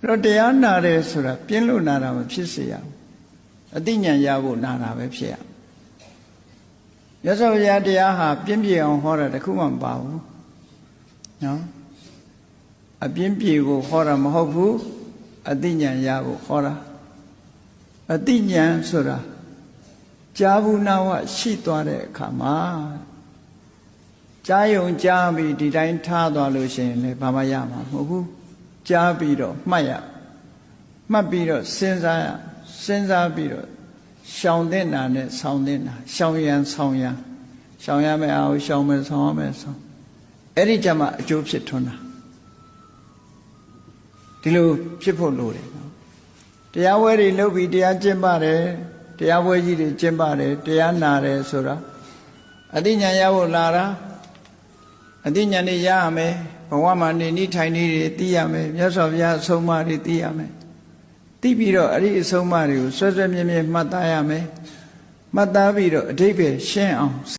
တော့တရားနာတယ်ဆိုတာပြင်းလို့နာတာမဖြစ်စေရဘူးအသိဉာဏ်ရဖို့နာတာပဲဖြစ်ရမြတ်စွာဘုရားတရားဟာပြင်းပြေအောင်ဟောတာတခုမှမပါဘူးနော်အပြင်းပြေကိုဟောတာမဟုတ်ဘူးအသိဉာဏ်ရဖို့ဟောတာအသိဉာဏ်ဆိုတာကြားဘူးနာဝရှိသွားတဲ့အခါမှာကြားယုံကြားပြီးဒီတိုင်းထားသွားလို့ရှိရင်လည်းဘာမှရမှာမဟုတ်ဘူးကြားပြီးတော့မှတ်ရမှတ်ပြီးတော့စဉ်းစားရစဉ်းစားပြီးတော့ရှောင်တဲ့နာနဲ့ဆောင်းတဲ့နာရှောင်ရန်ဆောင်းရန်ရှောင်ရမယ်အောင်ရှောင်မယ်ဆောင်းရမယ်ဆောင်းအဲ့ဒီကြမှာအကျိုးဖြစ်ထွန်းတာဒီလိုဖြစ်ဖို့လိုတယ်နော်တရားဝဲတွေလုပ်ပြီးတရားကျင့်ပါတယ်တရားဝဲကြီးတွေကျင့်ပါတယ်တရားနာတယ်ဆိုတာအသိဉာဏ်ရဖို့လာတာအသိဉာဏ်တွေရရမယ်ဘဝမှာနေနိထိုင်နေတွေသိရမယ်မြတ်စွာဘုရားအဆုံးအမတွေသိရမယ်သိပြီးတော့အဲ့ဒီအဆုံးအမတွေကိုဆွဲဆွဲမြဲမြဲမှတ်သားရမယ်မှတ်သားပြီးတော့အဓိပ္ပာယ်ရှင်းအောင်